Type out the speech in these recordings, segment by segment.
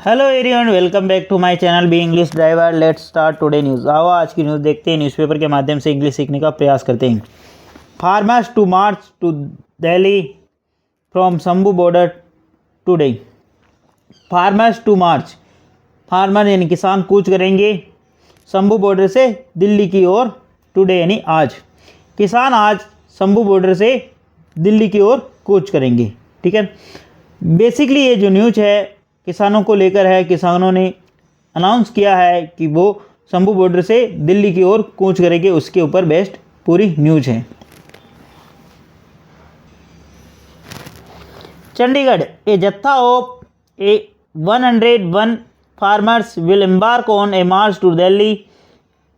Hello everyone, welcome back to my channel B English driver. Let's start today news. आओ आज की news देखते हैं। न्यूज़पेपर के माध्यम से इंग्लिश सीखने का प्रयास करते हैं। Farmers to march to Delhi from Shambhu border today. Farmers to march, farmer यानी किसान कूच करेंगे शंभू बॉर्डर से दिल्ली की ओर टुडे यानी आज। किसान आज शंभू बॉर्डर से दिल्ली की ओर कूच करेंगे। ठीक है, बेसिकली ये जो न्यूज़ है किसानों को लेकर है। किसानों ने अनाउंस किया है कि वो शंभू बॉर्डर से दिल्ली की ओर कूच करेंगे, उसके ऊपर बेस्ड पूरी न्यूज़ है। Chandigarh, a jatha of 101 farmers will embark on a march to Delhi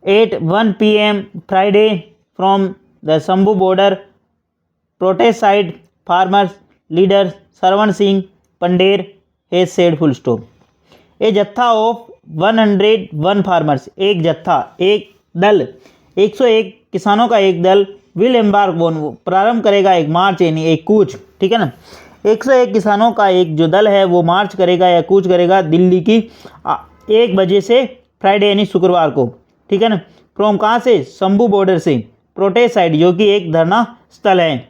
at 1 PM Friday from the Shambhu border. Protest side farmers leader Sarwan Singh Pander has said full stop. A jatha of 101 farmers, एक जत्था, एक दल, 101 किसानों का एक दल विल एम्बार्क ऑन, प्रारंभ करेगा एक मार्च यानी एक कूच। ठीक है ना, 101 किसानों का एक जो दल है वो मार्च करेगा या कूच करेगा दिल्ली की 1 बजे से फ्राइडे यानी शुक्रवार को। ठीक है ना, फ्रॉम कहाँ से? शंभू बॉर्डर से। प्रोटेस्ट साइड जो कि एक धरना स्थल है।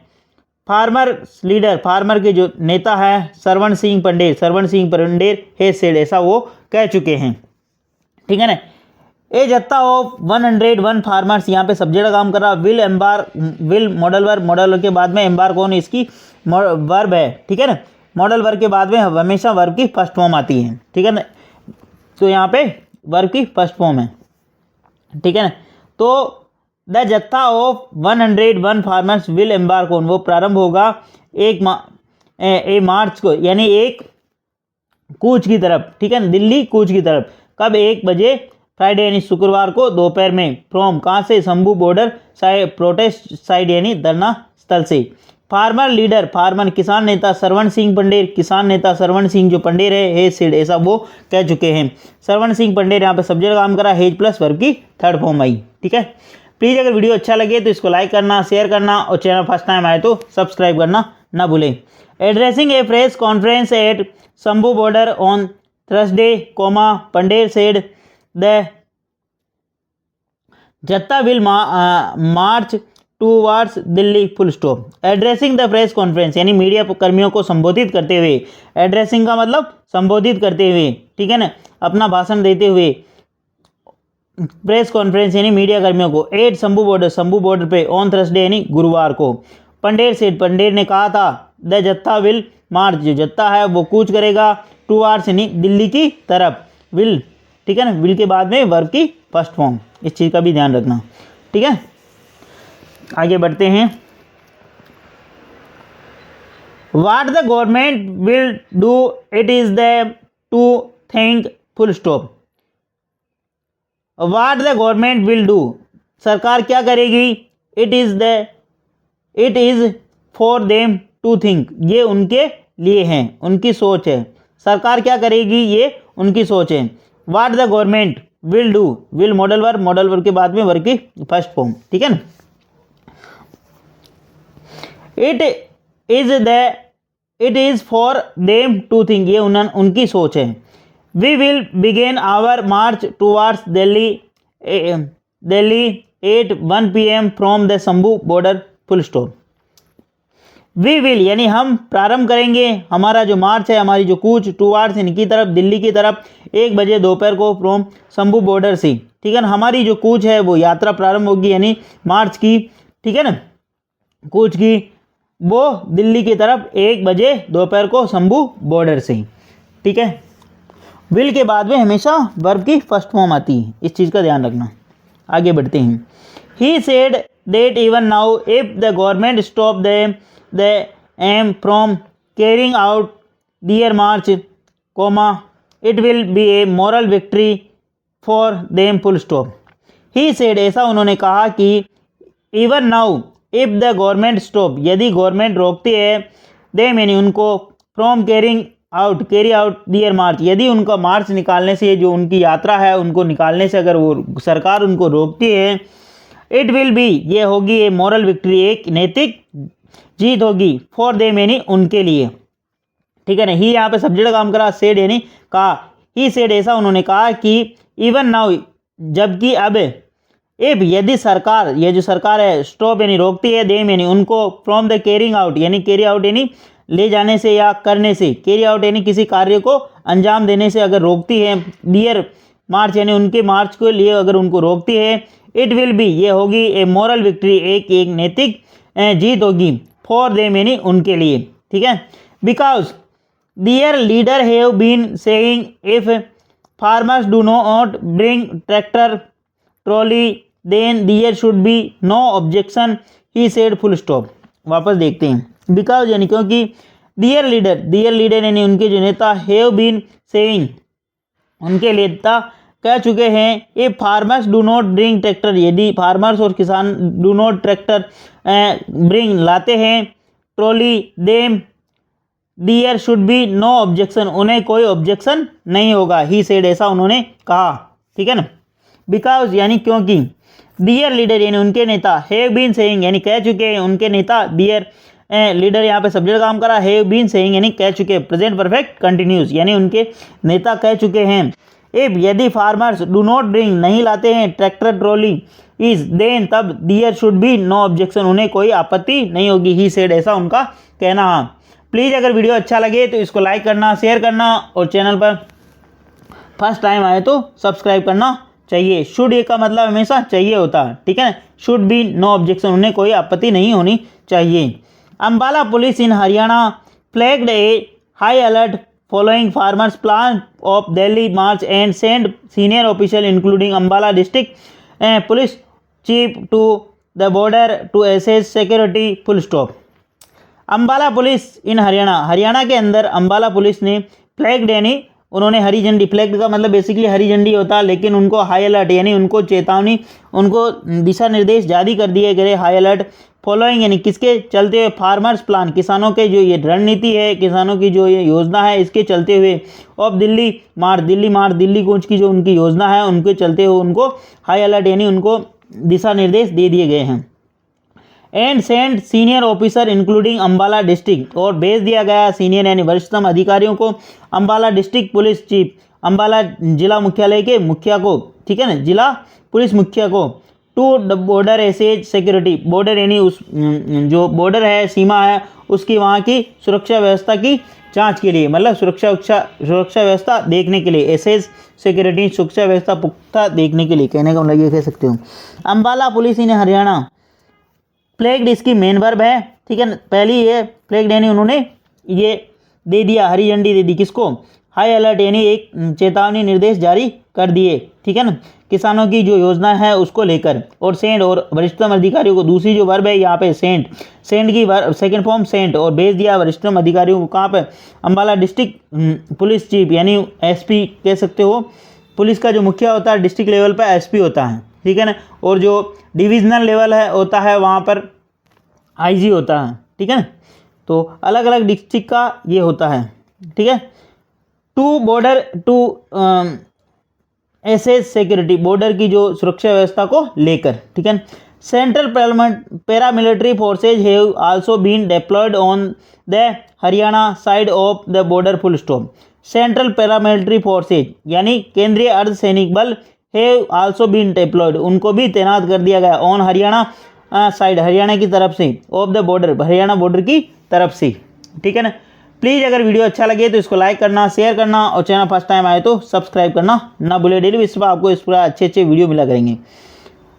फार्मर लीडर, फार्मर के जो नेता है सरवण सिंह पंडेर है सेड, ऐसा वो कह चुके हैं। ठीक है ना, ए जत्था ऑफ 101 फार्मर्स, यहाँ पे सब्जेक्ट का काम कर रहा। Will embark, will modal verb के बाद में एम्बार्क ऑन इसकी वर्ब है। ठीक है ना, मॉडल वर्ब के बाद में हमेशा वर्ब की फर्स्ट फॉर्म आती है। ठीक है ना, तो यहाँ पे वर्ब की फर्स्ट फॉर्म है। ठीक है ना, तो द जत्था of 101 farmers will embark on, वो प्रारंभ होगा एक मार्च को यानी एक कूच की तरफ। ठीक है ना, दिल्ली कूच की तरफ। कब? 1 बजे फ्राइडे यानी शुक्रवार को दोपहर में। फ्रॉम कहाँ से? Shambhu border side, protest side यानी धरना स्थल से। फार्मर लीडर, फार्मर किसान नेता सरवण सिंह पंडेर, किसान नेता सरवण सिंह जो पंडेर है सेड, ऐसा वो कह चुके हैं। सरवण सिंह पंडेर यहाँ पे सब्जेक्ट काम करा, हेज प्लस वर्ब की थर्ड फॉर्म आई। ठीक है, प्लीज़ अगर वीडियो अच्छा लगे तो इसको लाइक करना, शेयर करना और चैनल फर्स्ट टाइम आए तो सब्सक्राइब करना ना भूलें। Addressing a press conference at Shambhu border on Thursday, Pander said the jatha will march towards Delhi full stop. Addressing the press conference यानी मीडिया कर्मियों को संबोधित करते हुए। एड्रेसिंग का मतलब संबोधित करते हुए। ठीक है ना, अपना भाषण देते हुए। प्रेस कॉन्फ्रेंस यानी मीडिया कर्मियों को। एट शंभू बॉर्डर पे ऑन थर्सडे यानी गुरुवार को। पंडेर सेड, पंडेर ने कहा था द जत्था विल मार्च, जो जत्था है वो कूच करेगा टूवर्ड्स यानी दिल्ली की तरफ। विल, ठीक है ना, विल के बाद में वर्ब की फर्स्ट फॉर्म, इस चीज़ का भी ध्यान रखना। ठीक है, आगे बढ़ते हैं। What the government will do, it is the to think full stop. What the government will do, सरकार क्या करेगी। It is for them to think, ये उनके लिए हैं, उनकी सोच है। सरकार क्या करेगी ये उनकी सोच है। What the government will do, will modal verb के बाद में वर्ब की फर्स्ट फॉर्म। ठीक है ना, it is for them to think, ये उनकी सोच है। We will begin our march towards Delhi 8 1 PM from the Shambhu border full stop. We will यानी हम प्रारंभ करेंगे हमारा जो मार्च है, हमारी जो कूच टूवर्ड्स इनकी तरफ, दिल्ली की तरफ 1 बजे दोपहर को फ्रॉम शंभू बॉर्डर से। ठीक है ना, हमारी जो कूच है वो यात्रा प्रारंभ होगी यानी मार्च की। ठीक है ना, कूच की वो दिल्ली की तरफ 1 बजे दोपहर को शंभू बॉर्डर से। ठीक है, विल के बाद में हमेशा वर्ब की फर्स्ट फॉर्म आती है, इस चीज़ का ध्यान रखना। आगे बढ़ते हैं। He said that even now if the government stop them from carrying out their march, it will be a moral victory for them full stop. He said, ऐसा उन्होंने कहा कि even now if the government stop, यदि government रोकती है them यानी उनको, from carry out their march, यदि उनका मार्च निकालने से, जो उनकी यात्रा है उनको निकालने से अगर वो सरकार उनको रोकती है, इट विल बी, ये होगी ए मॉरल विक्ट्री, एक नैतिक जीत होगी, फॉर देम यानी उनके लिए। ठीक है ना, ही यहाँ पे सब्जेक्ट काम करा, सेड यानी कहा, ही सेड ऐसा उन्होंने कहा कि इवन नाउ जबकि अब यदि सरकार, ये जो सरकार है, स्टॉप यानी रोकती है, देम यानी उनको, फ्रॉम द कैरिंग आउट यानी कैरी आउट यानी ले जाने से या करने से, कैरी आउट यानी किसी कार्य को अंजाम देने से अगर रोकती है, डियर मार्च यानी उनके मार्च के लिए अगर उनको रोकती है, इट विल बी ये होगी ए मॉरल विक्ट्री, एक नैतिक जीत होगी, फॉर देम यानी उनके लिए, ठीक है। Because their leader have been saying if farmers do not bring tractor trolley then there should be no objection, he said, full stop. वापस देखते हैं, बिकॉज यानी क्योंकि, दियर लीडर यानी उनके जो नेता, हैव बीन सेइंग उनके नेता कह चुके हैं, ये farmers do not bring tractor, यदि फार्मर्स और किसान डू नॉट ट्रैक्टर ब्रिंग लाते हैं, trolley them there should be no objection, उन्हें कोई ऑब्जेक्शन नहीं होगा, ही सेड ऐसा उन्होंने कहा, ठीक है ना। बिकॉज यानी क्योंकि, दियर लीडर यानी उनके नेता, हैव बीन सेइंग यानी कह चुके हैं उनके नेता, दियर लीडर यहाँ पे सब्जेक्ट काम करा, हैव बीन सेइंग यानी कह चुके, प्रेजेंट परफेक्ट कंटिन्यूस यानी उनके नेता कह चुके हैं, इफ यदि फार्मर्स डू नॉट ब्रिंग नहीं लाते हैं ट्रैक्टर ट्रॉली इज देन तब दियर शुड बी नो ऑब्जेक्शन, उन्हें कोई आपत्ति नहीं होगी, ही सेड ऐसा उनका कहना। प्लीज़ अगर वीडियो अच्छा लगे तो इसको लाइक करना, शेयर करना और चैनल पर फर्स्ट टाइम आए तो सब्सक्राइब करना चाहिए। शुड ये का मतलब हमेशा चाहिए होता है, ठीक है। शुड बी नो ऑब्जेक्शन, उन्हें कोई आपत्ति नहीं होनी चाहिए। Ambala police in Haryana flagged a high alert following farmers plan of Delhi march and sent senior official including Ambala district police chief to the border to assess security, full stop। Ambala police in Haryana के अंदर Ambala police ने flagged यानी उन्होंने हरी झंडी, flag का मतलब basically हरी झंडी होता है, लेकिन उनको हाई अलर्ट यानी उनको चेतावनी, उनको दिशा निर्देश जारी कर दिए गए, हाई अलर्ट फॉलोइंग यानी किसके चलते हुए, फार्मर्स प्लान किसानों के जो ये रणनीति है, किसानों की जो ये योजना है, इसके चलते हुए ऑफ दिल्ली कूच की जो उनकी योजना है, उनके चलते हुए उनको हाई अलर्ट यानी उनको दिशा निर्देश दे दिए गए हैं। And send senior officer including Ambala district, और भेज दिया गया सीनियर यानी वरिष्ठतम अधिकारियों को, Ambala district police chief, Ambala जिला मुख्यालय के मुखिया को, ठीक है ना, जिला पुलिस मुखिया को, to the border assess security, border यानी उस जो बॉर्डर है, सीमा है, उसकी वहाँ की सुरक्षा व्यवस्था की जांच के लिए, मतलब सुरक्षा व्यवस्था देखने के लिए, एसेज सिक्योरिटी सुरक्षा व्यवस्था पुख्ता देखने के लिए, कहने का मतलब ये कह सकते हो। Ambala police in Haryana flagged इसकी मेन वर्ब है, ठीक है। पहली ये फ्लैग्ड यानी उन्होंने ये दे दिया, हरी झंडी दे दी, किसको, हाई अलर्ट यानी एक चेतावनी निर्देश जारी कर दिए, ठीक है ना, किसानों की जो योजना है उसको लेकर, और सेंड और वरिष्ठतम अधिकारियों को, दूसरी जो वर्ब है यहाँ पे सेंड की सेकंड फॉर्म सेंड, और भेज दिया वरिष्ठतम अधिकारियों को कहाँ पे, अंबाला डिस्ट्रिक्ट पुलिस चीफ यानी एसपी कह सकते हो, पुलिस का जो मुखिया होता है डिस्ट्रिक्ट लेवल पर एसपी होता है, ठीक है ना, और जो डिविजनल लेवल है होता है वहाँ पर आईजी होता है, ठीक है ना। तो अलग अलग डिस्ट्रिक्ट का ये होता है, ठीक है। To border to assess security, border की जो सुरक्षा व्यवस्था को लेकर, ठीक है। Central paramilitary forces have also been deployed on the Haryana side of the border, full stop. Central paramilitary forces यानी केंद्रीय अर्धसैनिक बल हैव आल्सो बीन डिप्लॉयड, उनको भी तैनात कर दिया गया, ऑन हरियाणा साइड हरियाणा की तरफ से, of the border Haryana border की तरफ से, ठीक है ना। प्लीज़ अगर वीडियो अच्छा लगे तो इसको लाइक करना, शेयर करना और चैनल फर्स्ट टाइम आए तो सब्सक्राइब करना ना भूले। डेली बेसिस पर आपको इस पूरा अच्छे वीडियो मिला करेंगे।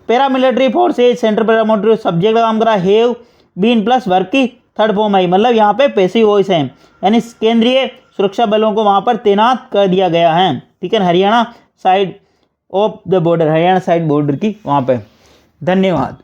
Paramilitary forces central paramilitary subject का काम करा, हैव बीन प्लस वर्ब की थर्ड फॉर्म आई, मतलब यहाँ पे पैसिव वॉइस है, यानी केंद्रीय सुरक्षा बलों को वहाँ पर तैनात कर दिया गया है, ठीक है, Haryana side of the border, Haryana side border की वहाँ पे। धन्यवाद।